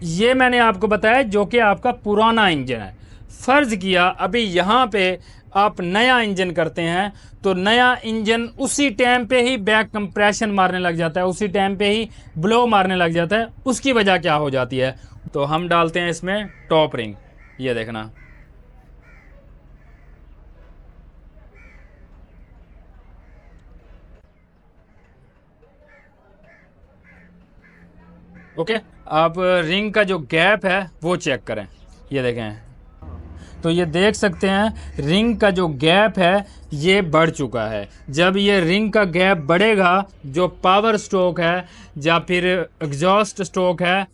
ये मैंने आपको बताया जो कि आपका पुराना इंजन है। फ़र्ज़ किया अभी यहाँ पे आप नया इंजन करते हैं तो नया इंजन उसी टाइम पे ही बैक कंप्रेशन मारने लग जाता है, उसी टाइम पे ही ब्लो मारने लग जाता है। उसकी वजह क्या हो जाती है? तो हम डालते हैं इसमें टॉप रिंग। ये देखना, ओके। आप रिंग का जो गैप है वो चेक करें। ये देखें, तो ये देख सकते हैं रिंग का जो गैप है ये बढ़ चुका है। जब ये रिंग का गैप बढ़ेगा, जो पावर स्ट्रोक है या फिर एग्जॉस्ट स्ट्रोक है,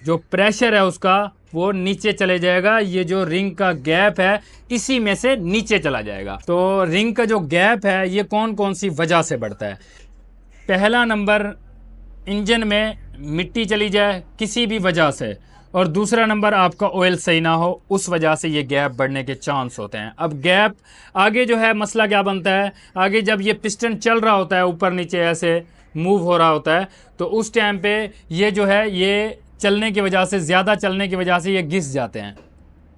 जो प्रेशर है उसका वो नीचे चले जाएगा। ये जो रिंग का गैप है इसी में से नीचे चला जाएगा। तो रिंग का जो गैप है ये कौन कौन सी वजह से बढ़ता है? पहला नंबर, इंजन में मिट्टी चली जाए किसी भी वजह से, और दूसरा नंबर आपका ऑयल सही ना हो, उस वजह से ये गैप बढ़ने के चांस होते हैं। अब गैप आगे जो है मसला क्या बनता है, आगे जब ये पिस्टन चल रहा होता है ऊपर नीचे ऐसे मूव हो रहा होता है तो उस टाइम पे ये जो है ये चलने की वजह से, ज़्यादा चलने की वजह से ये घिस जाते हैं।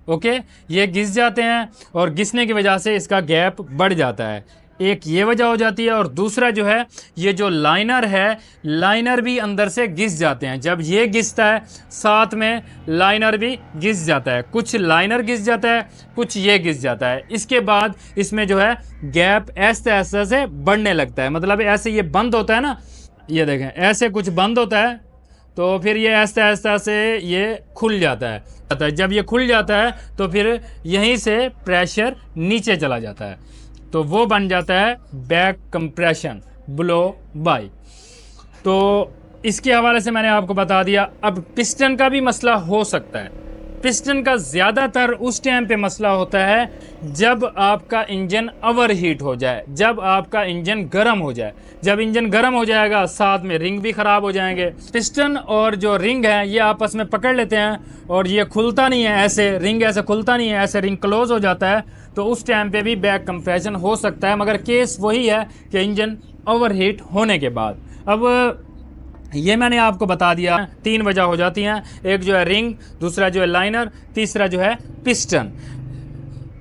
ओके, ये घिस जाते हैं और घिसने की वजह से इसका गैप बढ़ जाता है। एक ये वजह हो जाती है, और दूसरा जो है ये जो लाइनर है, लाइनर भी अंदर से घिस जाते हैं। जब ये घिसता है साथ में लाइनर भी घिस जाता है, कुछ लाइनर घिस जाता है, कुछ ये घिस जाता है। इसके बाद इसमें जो है गैप ऐसे ऐसे से बढ़ने लगता है। मतलब ऐसे ये बंद होता है ना, ये देखें ऐसे कुछ बंद होता है तो फिर ये ऐसे ऐसे से ये खुल जाता है। जब ये खुल जाता है तो फिर यहीं से प्रेशर नीचे चला जाता है, तो वो बन जाता है बैक कंप्रेशन ब्लो बाय। तो इसके हवाले से मैंने आपको बता दिया। अब पिस्टन का भी मसला हो सकता है। पिस्टन का ज़्यादातर उस टाइम पे मसला होता है जब आपका इंजन ओवर हीट हो जाए, जब आपका इंजन गर्म हो जाए। जब इंजन गर्म हो जाएगा साथ में रिंग भी ख़राब हो जाएंगे। पिस्टन और जो रिंग है ये आपस में पकड़ लेते हैं और ये खुलता नहीं है, ऐसे रिंग ऐसे खुलता नहीं है, ऐसे रिंग क्लोज हो जाता है। तो उस टाइम पे भी बैक कंप्रेशन हो सकता है, मगर केस वही है कि इंजन ओवर हीट होने के बाद। अब ये मैंने आपको बता दिया, तीन वजह हो जाती हैं, एक जो है रिंग, दूसरा जो है लाइनर, तीसरा जो है पिस्टन।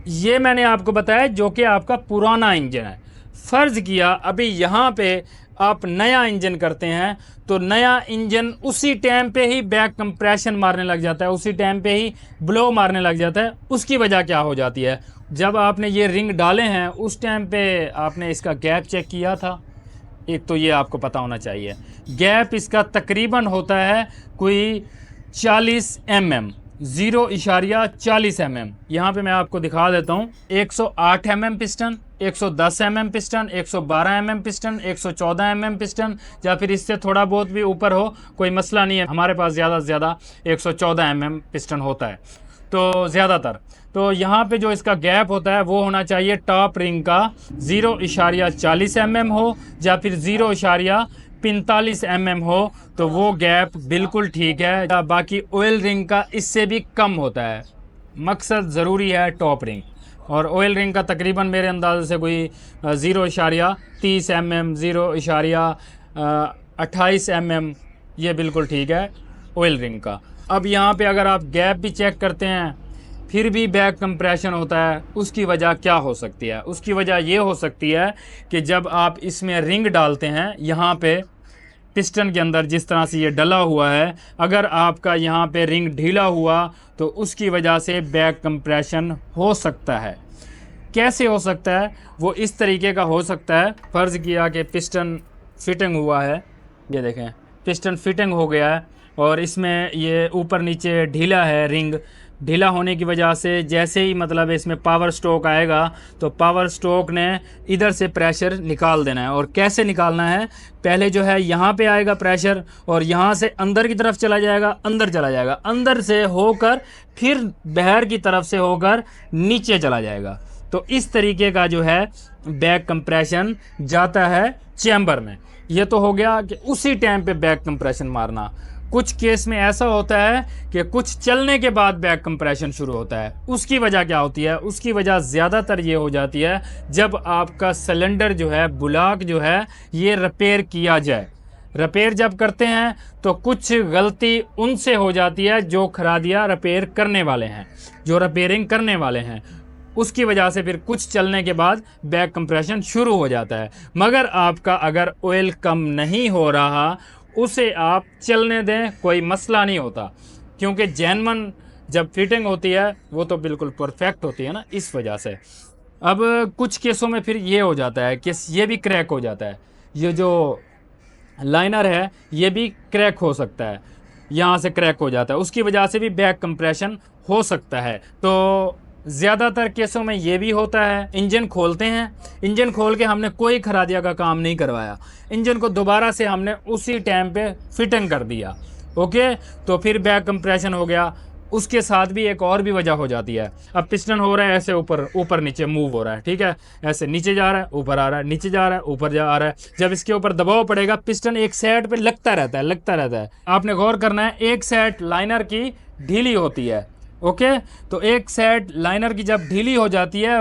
ये मैंने आपको बताया जो कि आपका पुराना इंजन है। फ़र्ज़ किया अभी यहाँ पे आप नया इंजन करते हैं तो नया इंजन उसी टाइम पे ही बैक कंप्रेशन मारने लग जाता है, उसी टाइम पे ही ब्लो मारने लग जाता है। उसकी वजह क्या हो जाती है? जब आपने ये रिंग डाले हैं उस टाइम पे आपने इसका गैप चेक किया था? एक तो ये आपको पता होना चाहिए। गैप इसका तकरीबन होता है कोई 40 mm, 0.40 mm। यहाँ पे मैं आपको दिखा देता हूँ। 108 mm piston, 110 mm piston, 112 mm piston, 114 mm piston, या फिर इससे थोड़ा बहुत भी ऊपर हो कोई मसला नहीं है। हमारे पास ज़्यादा से ज़्यादा 114 mm पिस्टन होता है तो ज़्यादातर। तो यहाँ पे जो इसका गैप होता है वो होना चाहिए टॉप रिंग का 0.40 mm हो या फिर 0.45 mm हो, तो वो गैप बिल्कुल ठीक है। बाकी ऑयल रिंग का इससे भी कम होता है। मकसद ज़रूरी है टॉप रिंग, और ऑयल रिंग का तकरीबन मेरे अंदाज़े से कोई 0.30 mm, 0.28 mm, ये बिल्कुल ठीक है ऑयल रिंग का। अब यहाँ पे अगर आप गैप भी चेक करते हैं फिर भी बैक कंप्रेशन होता है, उसकी वजह क्या हो सकती है? उसकी वजह ये हो सकती है कि जब आप इसमें रिंग डालते हैं, यहाँ पे पिस्टन के अंदर जिस तरह से ये डला हुआ है, अगर आपका यहाँ पे रिंग ढीला हुआ तो उसकी वजह से बैक कंप्रेशन हो सकता है। कैसे हो सकता है? वो इस तरीके का हो सकता है। फ़र्ज़ किया कि पिस्टन फिटिंग हुआ है, ये देखें पिस्टन फिटिंग हो गया है और इसमें ये ऊपर नीचे ढीला है। रिंग ढीला होने की वजह से जैसे ही मतलब इसमें पावर स्ट्रोक आएगा तो पावर स्ट्रोक ने इधर से प्रेशर निकाल देना है। और कैसे निकालना है? पहले जो है यहाँ पे आएगा प्रेशर और यहाँ से अंदर की तरफ चला जाएगा, अंदर चला जाएगा, अंदर से होकर फिर बाहर की तरफ से होकर नीचे चला जाएगा। तो इस तरीके का जो है बैक कंप्रेशन जाता है चैम्बर में। ये तो हो गया कि उसी टाइम पे बैक कंप्रेशन मारना। कुछ केस में ऐसा होता है कि कुछ चलने के बाद बैक कंप्रेशन शुरू होता है। उसकी वजह क्या होती है? उसकी वजह ज़्यादातर ये हो जाती है जब आपका सिलेंडर जो है, ब्लॉक जो है, ये रिपेयर किया जाए। रिपेयर जब करते हैं तो कुछ गलती उनसे हो जाती है जो खरादिया रिपेयर करने वाले हैं, जो रिपेयरिंग करने वाले हैं, उसकी वजह से फिर कुछ चलने के बाद बैक कंप्रेशन शुरू हो जाता है। मगर आपका अगर ऑयल कम नहीं हो रहा, उसे आप चलने दें, कोई मसला नहीं होता, क्योंकि जेन्युइन जब फिटिंग होती है वो तो बिल्कुल परफेक्ट होती है ना, इस वजह से। अब कुछ केसों में फिर ये हो जाता है कि ये भी क्रैक हो जाता है, ये जो लाइनर है ये भी क्रैक हो सकता है, यहाँ से क्रैक हो जाता है, उसकी वजह से भी बैक कंप्रेशन हो सकता है। तो ज़्यादातर केसों में ये भी होता है। इंजन खोलते हैं, इंजन खोल के हमने कोई खरादिया का काम नहीं करवाया, इंजन को दोबारा से हमने उसी टाइम पे फिटिंग कर दिया, ओके, तो फिर बैक कंप्रेशन हो गया। उसके साथ भी एक और भी वजह हो जाती है। अब पिस्टन हो रहा है ऐसे ऊपर ऊपर नीचे मूव हो रहा है, ठीक है, ऐसे नीचे जा रहा है ऊपर आ रहा है, नीचे जा रहा है ऊपर जा आ रहा है। जब इसके ऊपर दबाव पड़ेगा पिस्टन एक साइड पे लगता रहता है, लगता रहता है। आपने गौर करना है, एक साइड लाइनर की ढीली होती है, ओके, तो एक साइड लाइनर की जब ढीली हो जाती है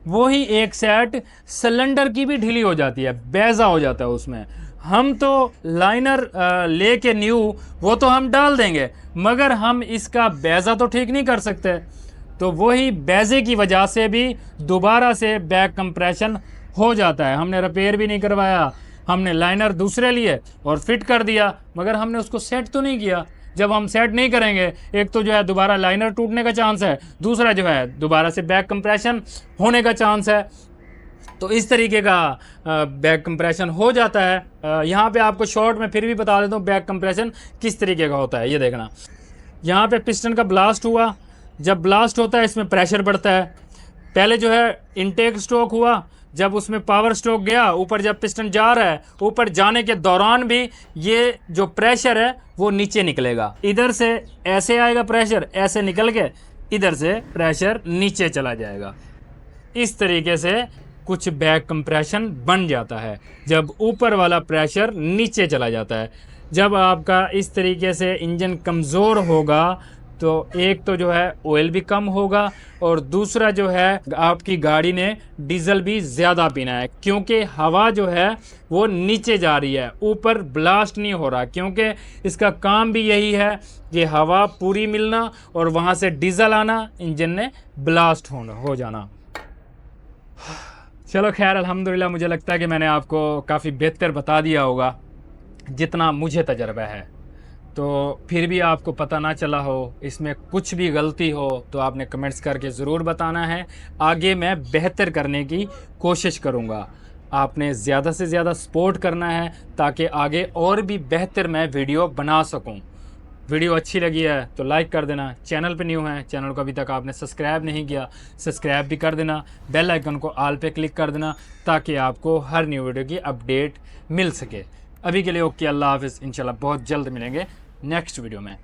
वही एक साइड सिलेंडर की भी ढीली हो जाती है, बैजा हो जाता है उसमें। हम तो लाइनर लेके न्यू वो तो हम डाल देंगे, मगर हम इसका बैजा तो ठीक नहीं कर सकते, तो वही बैजे की वजह से भी दोबारा से बैक कंप्रेशन हो जाता है। हमने रिपेयर भी नहीं करवाया, हमने लाइनर दूसरे लिए और फिट कर दिया, मगर हमने उसको सेट तो नहीं किया। जब हम सेट नहीं करेंगे, एक तो जो है दोबारा लाइनर टूटने का चांस है, दूसरा जो है दोबारा से बैक कंप्रेशन होने का चांस है। तो इस तरीके का बैक कंप्रेशन हो जाता है। यहाँ पे आपको शॉर्ट में फिर भी बता देता हूँ बैक कंप्रेशन किस तरीके का होता है। ये देखना, यहाँ पे पिस्टन का ब्लास्ट हुआ, जब ब्लास्ट होता है इसमें प्रेशर बढ़ता है। पहले जो है इनटेक स्ट्रोक हुआ, जब उसमें पावर स्ट्रोक गया, ऊपर जब पिस्टन जा रहा है, ऊपर जाने के दौरान भी ये जो प्रेशर है वो नीचे निकलेगा। इधर से ऐसे आएगा प्रेशर, ऐसे निकल के इधर से प्रेशर नीचे चला जाएगा। इस तरीके से कुछ बैक कंप्रेशन बन जाता है जब ऊपर वाला प्रेशर नीचे चला जाता है। जब आपका इस तरीके से इंजन कमज़ोर होगा तो एक तो जो है ऑयल भी कम होगा, और दूसरा जो है आपकी गाड़ी ने डीजल भी ज़्यादा पीना है, क्योंकि हवा जो है वो नीचे जा रही है, ऊपर ब्लास्ट नहीं हो रहा, क्योंकि इसका काम भी यही है कि हवा पूरी मिलना और वहाँ से डीजल आना, इंजन ने ब्लास्ट हो जाना। चलो खैर, अल्हम्दुलिल्लाह मुझे लगता है कि मैंने आपको काफ़ी बेहतर बता दिया होगा जितना मुझे तजर्बा है। तो फिर भी आपको पता ना चला हो, इसमें कुछ भी गलती हो तो आपने कमेंट्स करके ज़रूर बताना है, आगे मैं बेहतर करने की कोशिश करूँगा। आपने ज़्यादा से ज़्यादा सपोर्ट करना है ताकि आगे और भी बेहतर मैं वीडियो बना सकूँ। वीडियो अच्छी लगी है तो लाइक कर देना, चैनल पे न्यू है, चैनल को अभी तक आपने सब्सक्राइब नहीं किया, सब्सक्राइब भी कर देना, बेल आइकन को ऑल पे क्लिक कर देना ताकि आपको हर न्यू वीडियो की अपडेट मिल सके। अभी के लिए ओके, अल्लाह हाफ़िज़, इंशाल्लाह बहुत जल्द मिलेंगे नेक्स्ट वीडियो में।